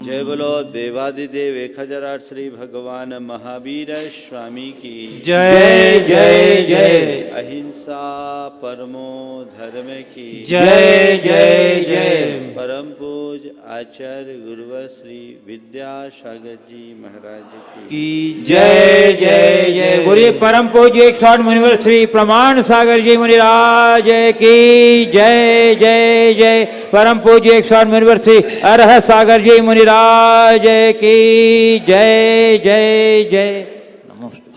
जय बोलो देवादिदेव 1008 श्री भगवान महावीर स्वामी की जय जय जय। अहिंसा परमो धर्म की जय जय जय। परम पूज आचार्य गुरुवर श्री विद्यासागर जी महाराज की जय जय जय। बोलिए परम पूज्य 108 मुनिवर श्री प्रमाण सागर जी मुनिराज की जय जय जय। परम पूज्य 108 मुनिवर श्री अरह सागर जी मुनिराज की जय जय जय।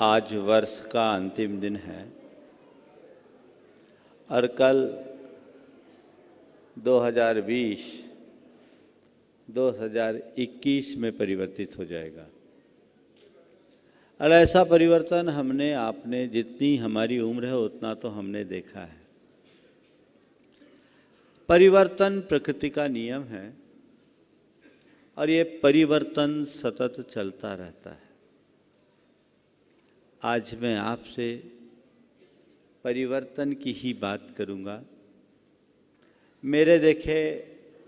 आज वर्ष का अंतिम दिन है और कल 2020 में परिवर्तित हो जाएगा। और ऐसा परिवर्तन हमने आपने जितनी हमारी उम्र है उतना तो हमने देखा है। परिवर्तन प्रकृति का नियम है और ये परिवर्तन सतत चलता रहता है। आज मैं आपसे परिवर्तन की ही बात करूंगा। मेरे देखे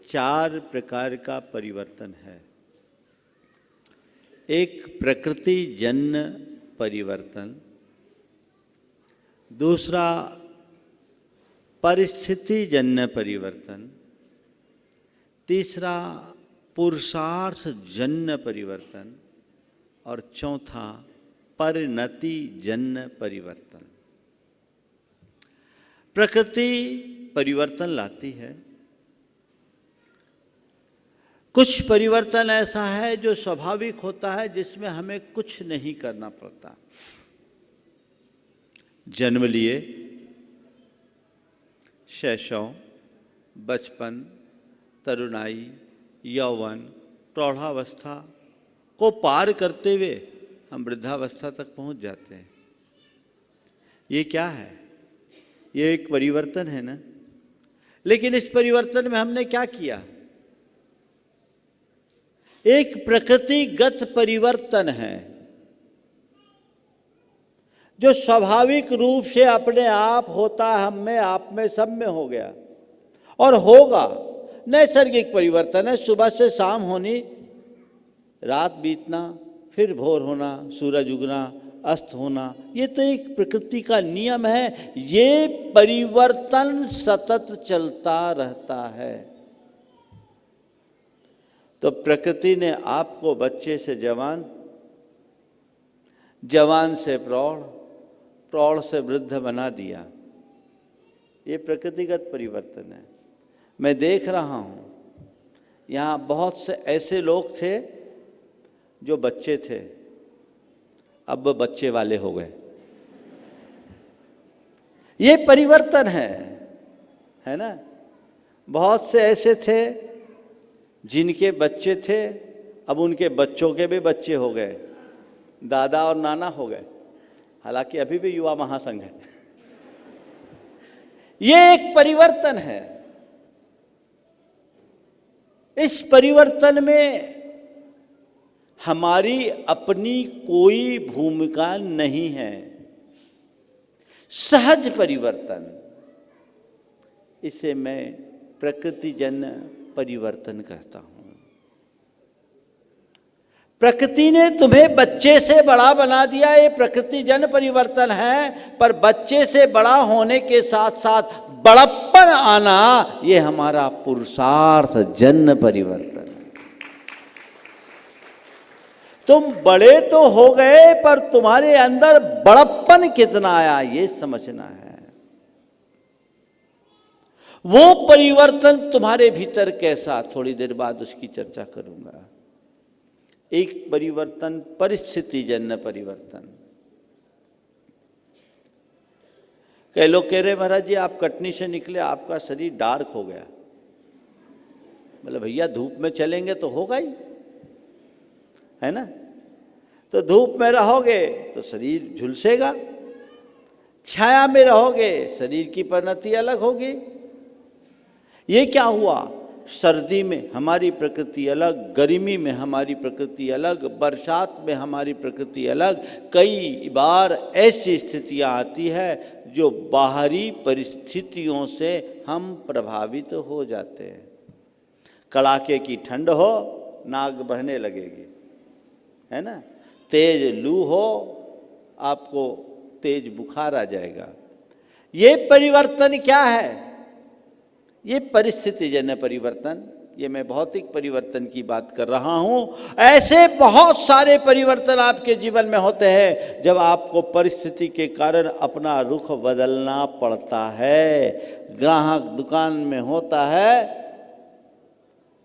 4 प्रकार का परिवर्तन है। एक प्रकृति जन्य परिवर्तन, दूसरा परिस्थिति जन्य परिवर्तन, तीसरा पुरुषार्थ जन्य परिवर्तन और चौथा परिणति जन्य परिवर्तन। प्रकृति परिवर्तन लाती है। कुछ परिवर्तन ऐसा है जो स्वाभाविक होता है, जिसमें हमें कुछ नहीं करना पड़ता। जन्म लिए, शैशव, बचपन, तरुणाई, यौवन, प्रौढ़ावस्था को पार करते हुए हम वृद्धावस्था तक पहुंच जाते हैं। ये क्या है? ये एक परिवर्तन है ना। लेकिन इस परिवर्तन में हमने क्या किया? एक प्रकृतिगत परिवर्तन है जो स्वाभाविक रूप से अपने आप होता है, हम में, आप में, सब में हो गया और होगा। नैसर्गिक परिवर्तन है। सुबह से शाम होनी, रात बीतना, फिर भोर होना, सूरज उगना, अस्त होना, ये तो एक प्रकृति का नियम है। ये परिवर्तन सतत चलता रहता है। तो प्रकृति ने आपको बच्चे से जवान, जवान से प्रौढ़, प्रौढ़ से वृद्ध बना दिया। ये प्रकृतिगत परिवर्तन है। मैं देख रहा हूँ यहाँ बहुत से ऐसे लोग थे जो बच्चे थे, अब वो बच्चे वाले हो गए। ये परिवर्तन है ना। बहुत से ऐसे थे जिनके बच्चे थे, अब उनके बच्चों के भी बच्चे हो गए, दादा और नाना हो गए। हालांकि अभी भी युवा महासंघ है। ये एक परिवर्तन है। इस परिवर्तन में हमारी अपनी कोई भूमिका नहीं है। सहज परिवर्तन, इसे मैं प्रकृतिजन्य परिवर्तन कहता हूं। प्रकृति ने तुम्हें बच्चे से बड़ा बना दिया, ये प्रकृतिजन्य परिवर्तन है। पर बच्चे से बड़ा होने के साथ साथ बड़प्पन आना, ये हमारा पुरुषार्थ जन्य परिवर्तन है। तुम बड़े तो हो गए, पर तुम्हारे अंदर बड़प्पन कितना आया, ये समझना है। वो परिवर्तन तुम्हारे भीतर कैसा, थोड़ी देर बाद उसकी चर्चा करूंगा। एक परिवर्तन परिस्थिति जन्य परिवर्तन। कई लोग कह रहे महाराज जी आप कटनी से निकले, आपका शरीर डार्क हो गया। मतलब भैया धूप में चलेंगे तो होगा ही, है ना। तो धूप में रहोगे तो शरीर झुलसेगा, छाया में रहोगे शरीर की परिणति अलग होगी। ये क्या हुआ? सर्दी में हमारी प्रकृति अलग, गर्मी में हमारी प्रकृति अलग, बरसात में हमारी प्रकृति अलग। कई बार ऐसी स्थितियां आती है जो बाहरी परिस्थितियों से हम प्रभावित हो जाते हैं। कड़ाके की ठंड हो, नाक बहने लगेगी, है ना। तेज लू हो, आपको तेज बुखार आ जाएगा। ये परिवर्तन क्या है? ये परिस्थितिजन्य परिवर्तन। ये मैं भौतिक परिवर्तन की बात कर रहा हूं। ऐसे बहुत सारे परिवर्तन आपके जीवन में होते हैं जब आपको परिस्थिति के कारण अपना रुख बदलना पड़ता है। ग्राहक दुकान में होता है,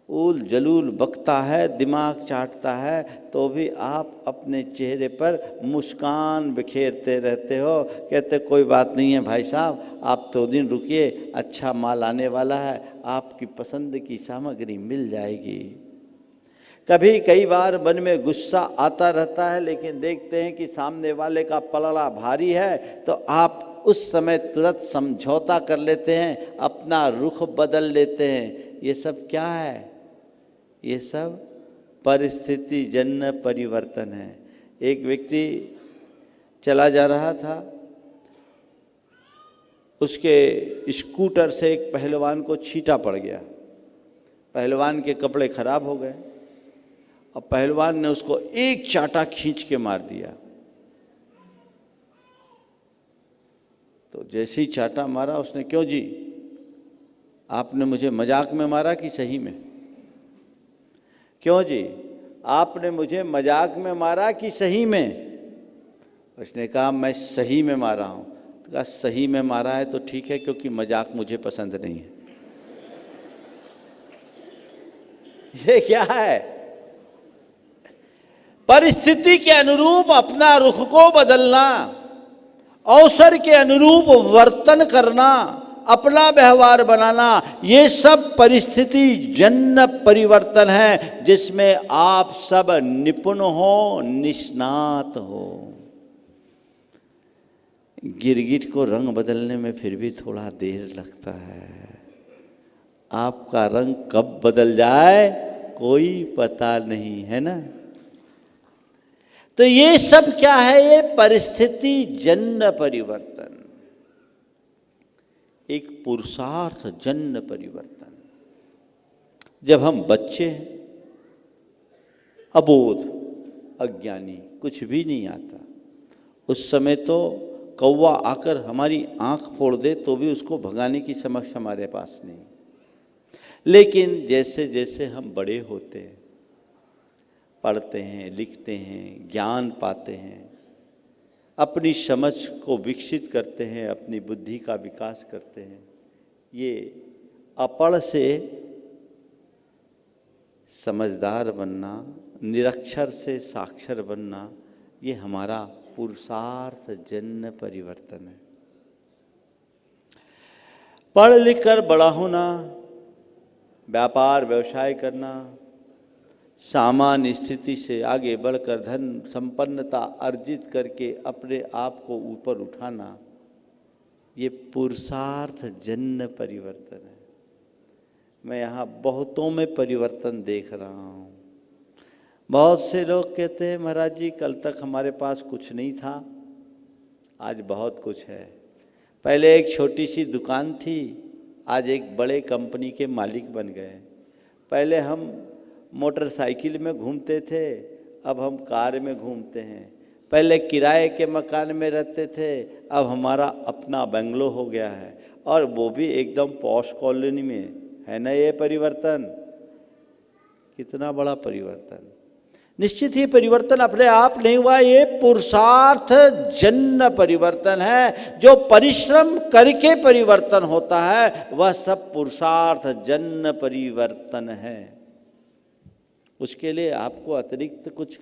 उल जलूल बकता है, दिमाग चाटता है, तो भी आप अपने चेहरे पर मुस्कान बिखेरते रहते हो। कहते कोई बात नहीं है भाई साहब, आप तो दिन रुकिए, अच्छा माल आने वाला है, आपकी पसंद की सामग्री मिल जाएगी। कभी कई बार मन में गुस्सा आता रहता है, लेकिन देखते हैं कि सामने वाले का पलड़ा भारी है, तो आप उस समय तुरंत समझौता कर लेते हैं, अपना रुख बदल लेते हैं। ये सब क्या है? ये सब परिस्थिति जन्य परिवर्तन है। एक व्यक्ति चला जा रहा था, उसके स्कूटर से एक पहलवान को छींटा पड़ गया। पहलवान के कपड़े खराब हो गए और पहलवान ने उसको एक चाटा खींच के मार दिया। तो जैसे ही चाटा मारा उसने, क्यों जी, आपने मुझे मजाक में मारा कि सही में? क्यों जी, आपने मुझे मजाक में मारा कि सही में? उसने कहा मैं सही में मारा हूं। तो कहा सही में मारा है तो ठीक है, क्योंकि मजाक मुझे पसंद नहीं है। ये क्या है? परिस्थिति के अनुरूप अपना रुख को बदलना, अवसर के अनुरूप वर्तन करना, अपना व्यवहार बनाना, ये सब परिस्थिति जन्य परिवर्तन है जिसमें आप सब निपुण हो, निष्णात हो। गिरगिट को रंग बदलने में फिर भी थोड़ा देर लगता है। आपका रंग कब बदल जाए कोई पता नहीं, है ना। तो ये सब क्या है? ये परिस्थिति जन्य परिवर्तन, एक पुरुषार्थ जन्य परिवर्तन। जब हम बच्चे हैं, अबोध, अज्ञानी, कुछ भी नहीं आता, उस समय तो कौवा आकर हमारी आंख फोड़ दे तो भी उसको भगाने की समझ हमारे पास नहीं। लेकिन जैसे जैसे हम बड़े होते हैं, पढ़ते हैं, लिखते हैं, ज्ञान पाते हैं, अपनी समझ को विकसित करते हैं, अपनी बुद्धि का विकास करते हैं, ये अपढ़ से समझदार बनना, निरक्षर से साक्षर बनना, ये हमारा पुरुषार्थ जन्य परिवर्तन है। पढ़ लिख कर बड़ा होना, व्यापार व्यवसाय करना, सामान्य स्थिति से आगे बढ़कर धन संपन्नता अर्जित करके अपने आप को ऊपर उठाना, ये पुरुषार्थ जन्य परिवर्तन है। मैं यहाँ बहुतों में परिवर्तन देख रहा हूँ। बहुत से लोग कहते हैं महाराज जी कल तक हमारे पास कुछ नहीं था, आज बहुत कुछ है। पहले एक छोटी सी दुकान थी, आज एक बड़े कंपनी के मालिक बन गए। पहले हम मोटरसाइकिल में घूमते थे, अब हम कार में घूमते हैं। पहले किराए के मकान में रहते थे, अब हमारा अपना बंगलो हो गया है, और वो भी एकदम पॉश कॉलोनी में, है ना। ये परिवर्तन कितना बड़ा परिवर्तन। निश्चित ही परिवर्तन अपने आप नहीं हुआ, ये पुरुषार्थ जन्य परिवर्तन है। जो परिश्रम करके परिवर्तन होता है वह सब पुरुषार्थ जन्य परिवर्तन है। उसके लिए आपको अतिरिक्त कुछ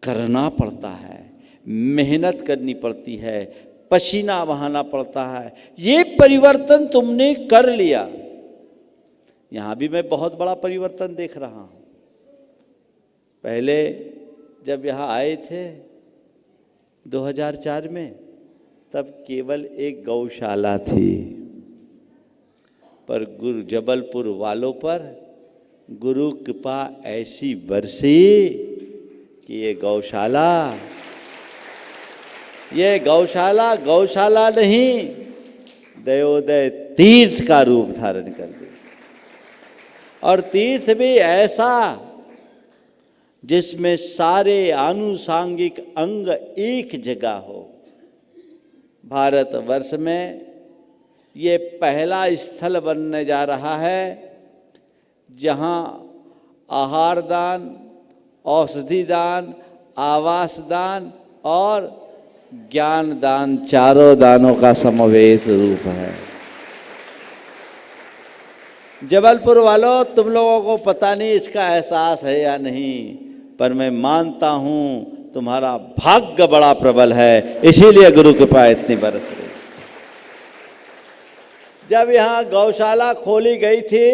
करना पड़ता है, मेहनत करनी पड़ती है, पसीना बहाना पड़ता है। ये परिवर्तन तुमने कर लिया। यहाँ भी मैं बहुत बड़ा परिवर्तन देख रहा हूँ। पहले जब यहाँ आए थे 2004 में, तब केवल एक गौशाला थी, पर जबलपुर वालों पर गुरु कृपा ऐसी बरसी कि ये गौशाला नहीं, दयोदय तीर्थ का रूप धारण कर दी। और तीर्थ भी ऐसा जिसमें सारे आनुषांगिक अंग एक जगह हो। भारतवर्ष में ये पहला स्थल बनने जा रहा है जहाँ आहार दान, औषधि दान, आवास दान और ज्ञान दान, चारों दानों का समावेश रूप है। जबलपुर वालों, तुम लोगों को पता नहीं इसका एहसास है या नहीं, पर मैं मानता हूँ तुम्हारा भाग्य बड़ा प्रबल है, इसीलिए गुरु कृपा इतनी बरस रही। जब यहाँ गौशाला खोली गई थी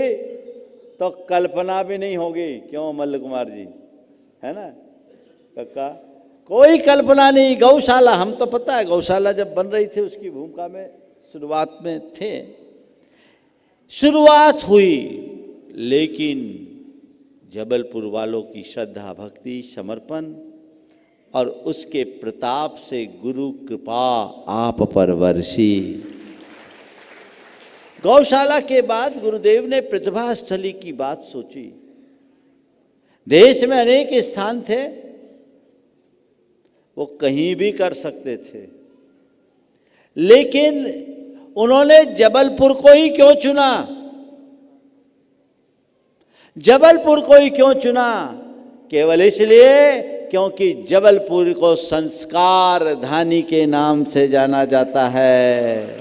तो कल्पना भी नहीं होगी, क्यों मल्ल कुमार जी, है ना कक्का, कोई कल्पना नहीं। गौशाला, हम तो पता है गौशाला जब बन रही थी उसकी भूमिका में शुरुआत में थे, शुरुआत हुई, लेकिन जबलपुर वालों की श्रद्धा, भक्ति, समर्पण और उसके प्रताप से गुरु कृपा आप पर बरसी। गौशाला के बाद गुरुदेव ने प्रतिभा स्थली की बात सोची। देश में अनेक स्थान थे, वो कहीं भी कर सकते थे, लेकिन उन्होंने जबलपुर को ही क्यों चुना? जबलपुर को ही क्यों चुना? केवल इसलिए क्योंकि जबलपुर को संस्कार धानी के नाम से जाना जाता है।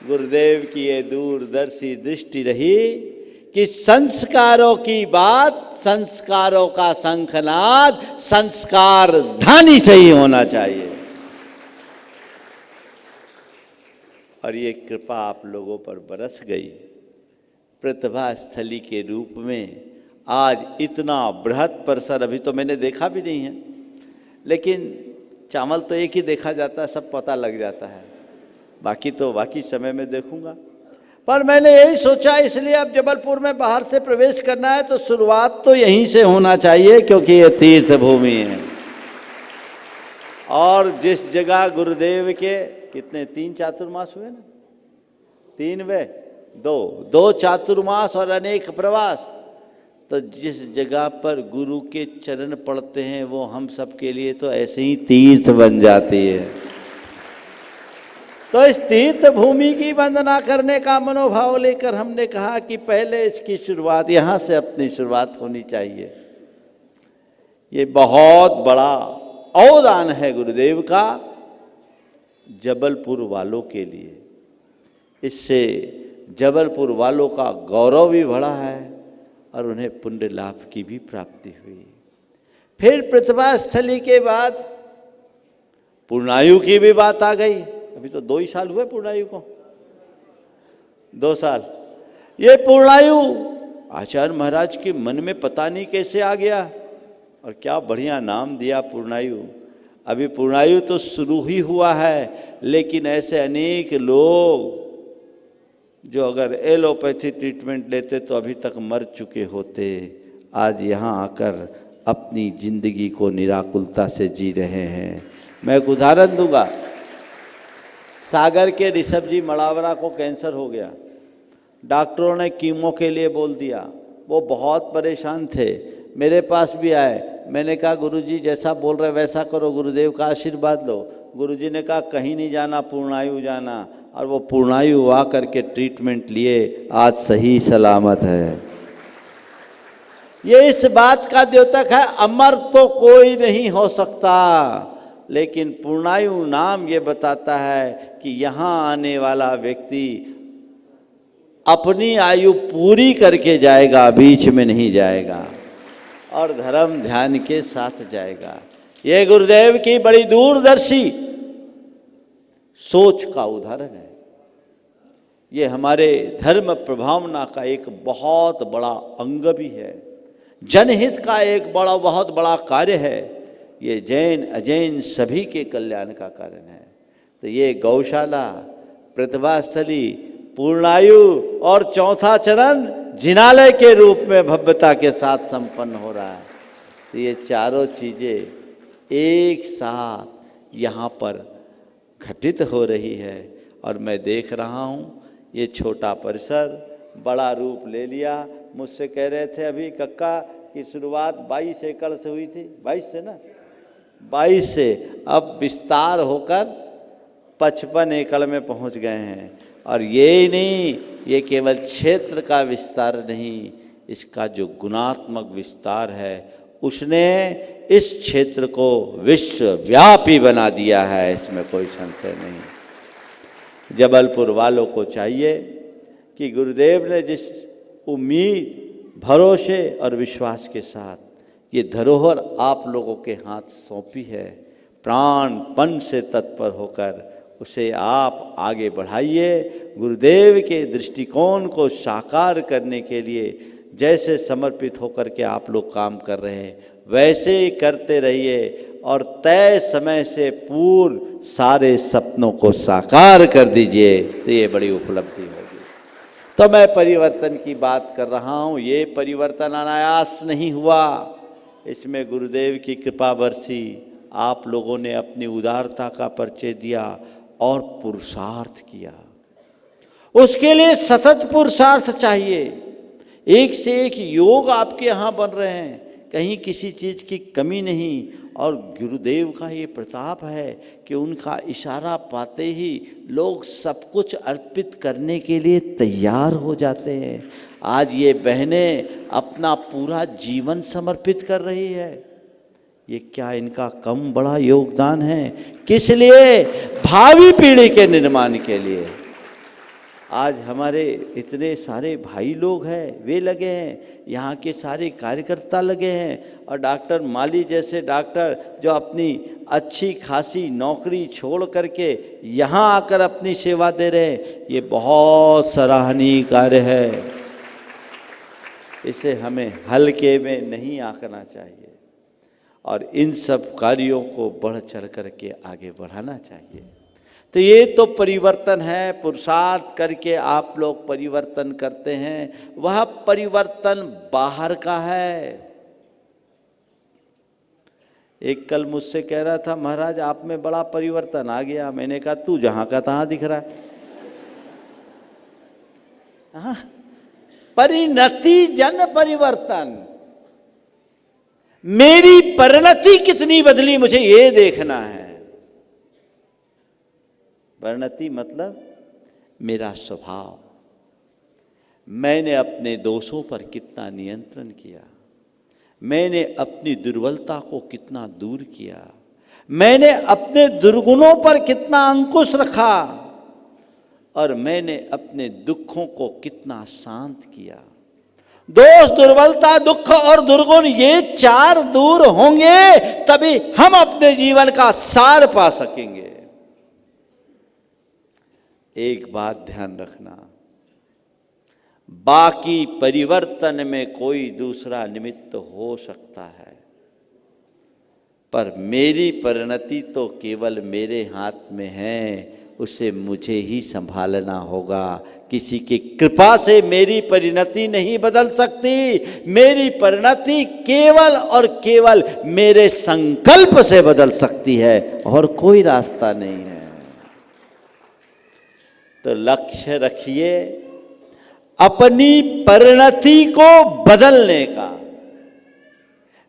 गुरुदेव की ये दूरदर्शी दृष्टि रही कि संस्कारों की बात, संस्कारों का शंखनाद संस्कार धानी से ही होना चाहिए। और ये कृपा आप लोगों पर बरस गई। प्रतिभा स्थली के रूप में आज इतना बृहत परिसर अभी तो मैंने देखा भी नहीं है, लेकिन चावल तो एक ही देखा जाता है, सब पता लग जाता है, बाकी तो बाकी समय में देखूंगा। पर मैंने यही सोचा, इसलिए अब जबलपुर में बाहर से प्रवेश करना है तो शुरुआत तो यहीं से होना चाहिए, क्योंकि ये तीर्थ भूमि है। और जिस जगह गुरुदेव के कितने 3 चातुर्मास हुए ना, 3 वे 2 चातुर्मास और अनेक प्रवास, तो जिस जगह पर गुरु के चरण पड़ते हैं वो हम सब के लिए तो ऐसे ही तीर्थ बन जाती है। तो इस तीर्थ भूमि की वंदना करने का मनोभाव लेकर हमने कहा कि पहले इसकी शुरुआत यहाँ से अपनी शुरुआत होनी चाहिए। ये बहुत बड़ा अवदान है गुरुदेव का जबलपुर वालों के लिए। इससे जबलपुर वालों का गौरव भी बढ़ा है और उन्हें पुण्य लाभ की भी प्राप्ति हुई। फिर प्रतिभा स्थली के बाद पूर्णायु की भी बात आ गई। अभी तो 2 ही साल हुए पूर्णायु को, 2 साल। ये पूर्णायु आचार्य महाराज के मन में पता नहीं कैसे आ गया, और क्या बढ़िया नाम दिया पूर्णायु। अभी पूर्णायु तो शुरू ही हुआ है, लेकिन ऐसे अनेक लोग जो अगर एलोपैथी ट्रीटमेंट लेते तो अभी तक मर चुके होते, आज यहाँ आकर अपनी जिंदगी को निराकुलता से जी रहे हैं। मैं एक उदाहरण दूंगा। सागर के ऋषभ जी मड़ावरा को कैंसर हो गया, डॉक्टरों ने कीमो के लिए बोल दिया। वो बहुत परेशान थे, मेरे पास भी आए। मैंने कहा गुरुजी जैसा बोल रहे वैसा करो, गुरुदेव का आशीर्वाद लो। गुरुजी ने कहा कहीं नहीं जाना, पूर्णायु जाना। और वो पूर्णायु आ करके ट्रीटमेंट लिए, आज सही सलामत है। ये इस बात का द्योतक है, अमर तो कोई नहीं हो सकता, लेकिन पूर्णायु नाम ये बताता है कि यहाँ आने वाला व्यक्ति अपनी आयु पूरी करके जाएगा, बीच में नहीं जाएगा, और धर्म ध्यान के साथ जाएगा। ये गुरुदेव की बड़ी दूरदर्शी सोच का उदाहरण है। ये हमारे धर्म प्रभावना का एक बहुत बड़ा अंग भी है, जनहित का एक बहुत बड़ा कार्य है। ये जैन अजैन सभी के कल्याण का कारण है। तो ये गौशाला, प्रतिभा स्थली, पूर्णायु और चौथा चरण जिनालय के रूप में भव्यता के साथ संपन्न हो रहा है। तो ये चारों चीज़ें एक साथ यहाँ पर घटित हो रही है। और मैं देख रहा हूँ ये छोटा परिसर बड़ा रूप ले लिया। मुझसे कह रहे थे अभी कक्का कि शुरुआत 22 एकड़ से हुई थी, 22 से ना, 22 से अब विस्तार होकर 55 एकड़ में पहुंच गए हैं। और ये ही नहीं, ये केवल क्षेत्र का विस्तार नहीं, इसका जो गुणात्मक विस्तार है उसने इस क्षेत्र को विश्वव्यापी बना दिया है, इसमें कोई संशय नहीं। जबलपुर वालों को चाहिए कि गुरुदेव ने जिस उम्मीद, भरोसे और विश्वास के साथ ये धरोहर आप लोगों के हाथ सौंपी है, प्राणपण से तत्पर होकर उसे आप आगे बढ़ाइए। गुरुदेव के दृष्टिकोण को साकार करने के लिए जैसे समर्पित होकर के आप लोग काम कर रहे हैं वैसे ही करते रहिए और तय समय से पूर्व सारे सपनों को साकार कर दीजिए, तो ये बड़ी उपलब्धि होगी। तो मैं परिवर्तन की बात कर रहा हूँ, ये परिवर्तन अनायास नहीं हुआ, इसमें गुरुदेव की कृपा बरसी, आप लोगों ने अपनी उदारता का परिचय दिया और पुरुषार्थ किया। उसके लिए सतत पुरुषार्थ चाहिए। एक से एक योग आपके यहाँ बन रहे हैं, कहीं किसी चीज़ की कमी नहीं। और गुरुदेव का ये प्रताप है कि उनका इशारा पाते ही लोग सब कुछ अर्पित करने के लिए तैयार हो जाते हैं। आज ये बहनें अपना पूरा जीवन समर्पित कर रही है, ये क्या इनका कम बड़ा योगदान है? किस लिए? भावी पीढ़ी के निर्माण के लिए। आज हमारे इतने सारे भाई लोग हैं, वे लगे हैं, यहाँ के सारे कार्यकर्ता लगे हैं, और डॉक्टर माली जैसे डॉक्टर जो अपनी अच्छी खासी नौकरी छोड़ करके यहाँ आकर अपनी सेवा दे रहे हैं, ये बहुत सराहनीय कार्य है। इसे हमें हल्के में नहीं आंकना चाहिए और इन सब कार्यों को बढ़ चढ़ करके आगे बढ़ाना चाहिए। तो ये तो परिवर्तन है, पुरुषार्थ करके आप लोग परिवर्तन करते हैं, वह परिवर्तन बाहर का है। एक कल मुझसे कह रहा था, महाराज आप में बड़ा परिवर्तन आ गया। मैंने कहा तू जहां का तहां दिख रहा है। हाँ, परिणति जन परिवर्तन, मेरी परिणति कितनी बदली मुझे ये देखना है। परिणति मतलब मेरा स्वभाव, मैंने अपने दोषों पर कितना नियंत्रण किया, मैंने अपनी दुर्बलता को कितना दूर किया, मैंने अपने दुर्गुणों पर कितना अंकुश रखा, और मैंने अपने दुखों को कितना शांत किया। दोष, दुर्बलता, दुख और दुर्गुण, ये चार दूर होंगे तभी हम अपने जीवन का सार पा सकेंगे। एक बात ध्यान रखना, बाकी परिवर्तन में कोई दूसरा निमित्त हो सकता है, पर मेरी परिणति तो केवल मेरे हाथ में है, उसे मुझे ही संभालना होगा। किसी की कृपा से मेरी परिणति नहीं बदल सकती। मेरी परिणति केवल और केवल मेरे संकल्प से बदल सकती है, और कोई रास्ता नहीं है। तो लक्ष्य रखिए अपनी परिणति को बदलने का।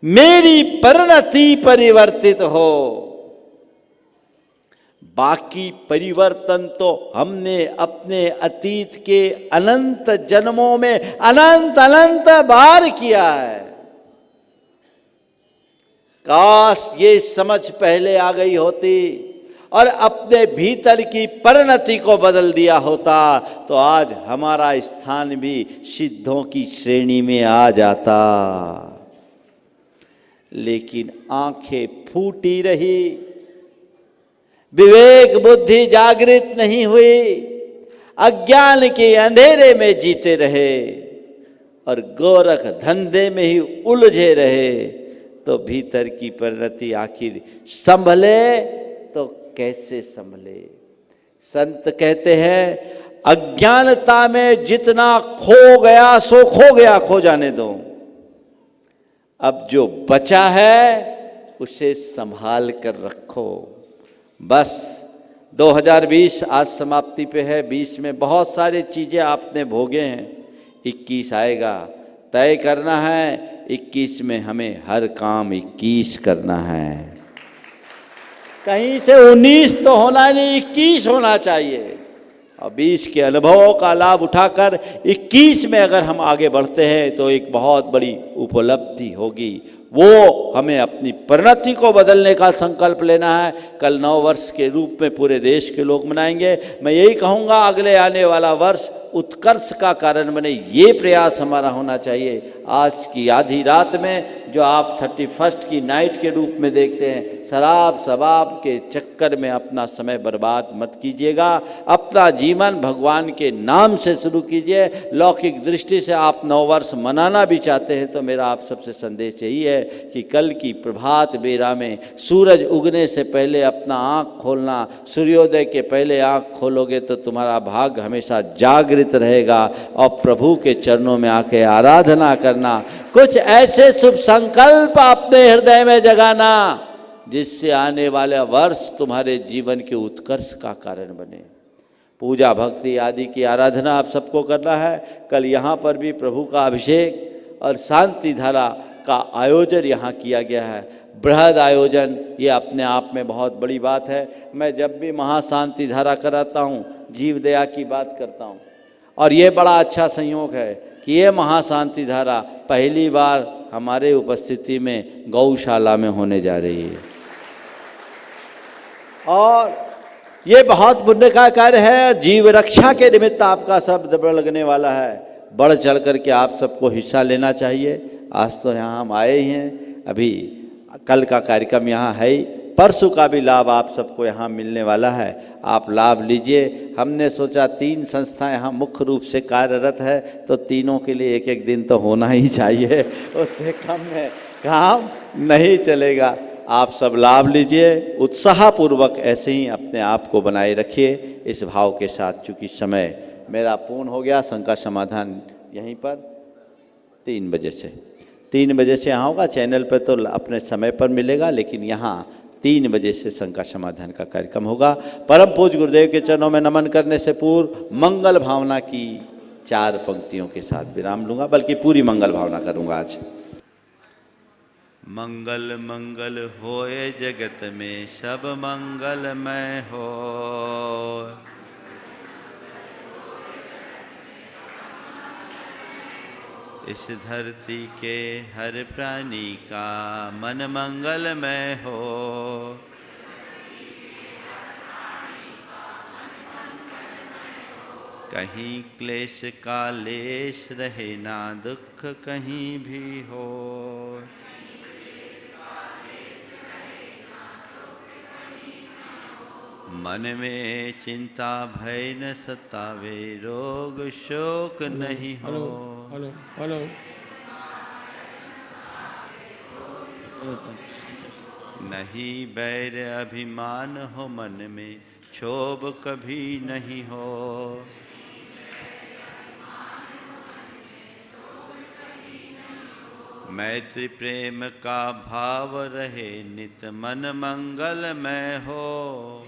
मेरी परिणति परिवर्तित हो, बाकी परिवर्तन तो हमने अपने अतीत के अनंत जन्मों में अनंत अनंत बार किया है। काश ये समझ पहले आ गई होती और अपने भीतर की परिणति को बदल दिया होता, तो आज हमारा स्थान भी सिद्धों की श्रेणी में आ जाता। लेकिन आंखें फूटी रही, विवेक बुद्धि जागृत नहीं हुई, अज्ञान के अंधेरे में जीते रहे और गोरख धंधे में ही उलझे रहे, तो भीतर की परिणति आखिर संभले तो कैसे संभले। संत कहते हैं, अज्ञानता में जितना खो गया सो खो गया, खो जाने दो। अब जो बचा है उसे संभाल कर रखो। बस 2020 आज समाप्ति पे है, 20 में बहुत सारी चीज़ें आपने भोगे हैं, 21 आएगा। तय करना है 21 में हमें हर काम 21 करना है। कहीं से 19 तो होना नहीं, 21 होना चाहिए। और 20 के अनुभवों का लाभ उठाकर 21 में अगर हम आगे बढ़ते हैं तो एक बहुत बड़ी उपलब्धि होगी। वो हमें अपनी परिणति को बदलने का संकल्प लेना है। कल नव वर्ष के रूप में पूरे देश के लोग मनाएंगे। मैं यही कहूँगा, अगले आने वाला वर्ष उत्कर्ष का कारण बने, ये प्रयास हमारा होना चाहिए। आज की आधी रात में जो आप 31 की नाइट के रूप में देखते हैं, शराब शबाब के चक्कर में अपना समय बर्बाद मत कीजिएगा। अपना जीवन भगवान के नाम से शुरू कीजिए। लौकिक दृष्टि से आप नव वर्ष मनाना भी चाहते हैं तो मेरा आप सबसे संदेश यही है कि कल की प्रभात बेरा में सूरज उगने से पहले अपना आँख खोलना, सूर्योदय के पहले आँख खोलोगे तो तुम्हारा भाग्य हमेशा जागृत रहेगा। और प्रभु के चरणों में आके आराधना करना, कुछ ऐसे शुभ संकल्प अपने हृदय में जगाना जिससे आने वाला वर्ष तुम्हारे जीवन के उत्कर्ष का कारण बने। पूजा भक्ति आदि की आराधना आप सबको करना है। कल यहाँ पर भी प्रभु का अभिषेक और शांति धारा का आयोजन यहाँ किया गया है। बृहद आयोजन, ये अपने आप में बहुत बड़ी बात है। मैं जब भी महाशांति धारा कराता हूँ, जीव दया की बात करता हूँ, और ये बड़ा अच्छा संयोग है कि ये महाशांति धारा पहली बार हमारे उपस्थिति में गौशाला में होने जा रही है। और ये बहुत पुण्य का कार्य है। जीव रक्षा के निमित्त आपका शब्द लगने वाला है। बढ़ चढ़ करके आप सबको हिस्सा लेना चाहिए। आज तो यहाँ हम आए ही हैं, अभी कल का कार्यक्रम यहाँ है ही, परसों का भी लाभ आप सबको यहाँ मिलने वाला है। आप लाभ लीजिए। हमने सोचा 3 संस्थाएं यहाँ मुख्य रूप से कार्यरत है तो तीनों के लिए एक एक दिन तो होना ही चाहिए, उससे कम में काम नहीं चलेगा। आप सब लाभ लीजिए, उत्साहपूर्वक ऐसे ही अपने आप को बनाए रखिए इस भाव के साथ। चूँकि समय मेरा पूर्ण हो गया, शंका समाधान यहीं पर 3 बजे से 3 बजे से यहाँ होगा। चैनल पर तो अपने समय पर मिलेगा, लेकिन यहाँ 3 बजे से शंका समाधान का कार्यक्रम होगा। परम पूज्य गुरुदेव के चरणों में नमन करने से पूर्व मंगल भावना की 4 पंक्तियों के साथ विराम लूँगा, बल्कि पूरी मंगल भावना करूँगा आज। मंगल मंगल होए जगत में सब मंगलमय हो। इस धरती के हर प्राणी का मन मंगलमय हो। कहीं क्लेश का लेश रहे ना दुख कहीं भी हो। मन में चिंता भय न सतावे, रोग शोक नहीं हो। हेलो नहीं बैर अभिमान हो मन में, क्षोभ कभी नहीं हो। मैत्री प्रेम का भाव रहे नित मन मंगलमय हो।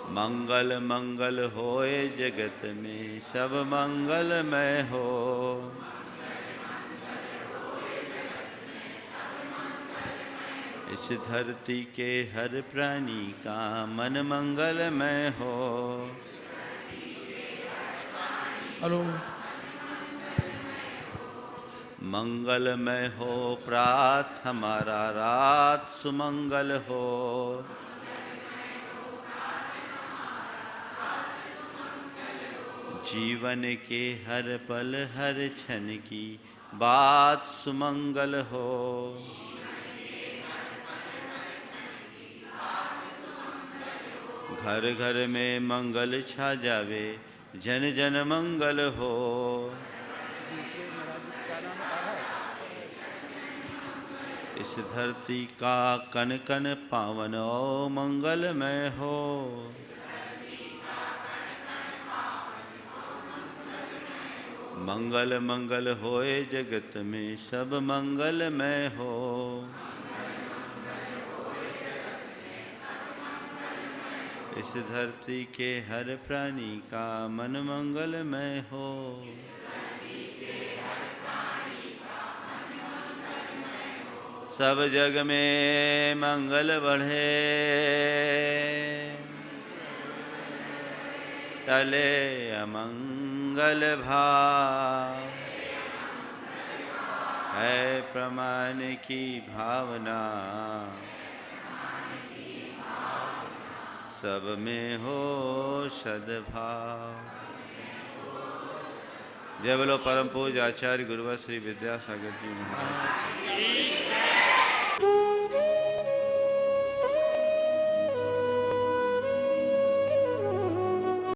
मंगल मंगल होए जगत में सब मंगलमय हो। इस धरती के हर प्राणी का मन मंगलमय हो। हेलो मंगलमय हो प्रात हमारा, रात सुमंगल हो। जीवन के हर पल हर क्षण की बात सुमंगल हो। घर घर में मंगल छा जावे, जन जन मंगल हो। इस धरती का कन कन पावन ओ मंगलमय हो। मंगल मंगल होए जगत में सब मंगलमय हो। इस धरती के हर प्राणी का मन मंगलमय हो। सब जग में मंगल बढ़े, टले अमंगल भाव। है प्रमाण की भावना, सब में हो सद्भाव। जय बोलो परम पूज्य आचार्य गुरुवर श्री विद्यासागर जी महाराज।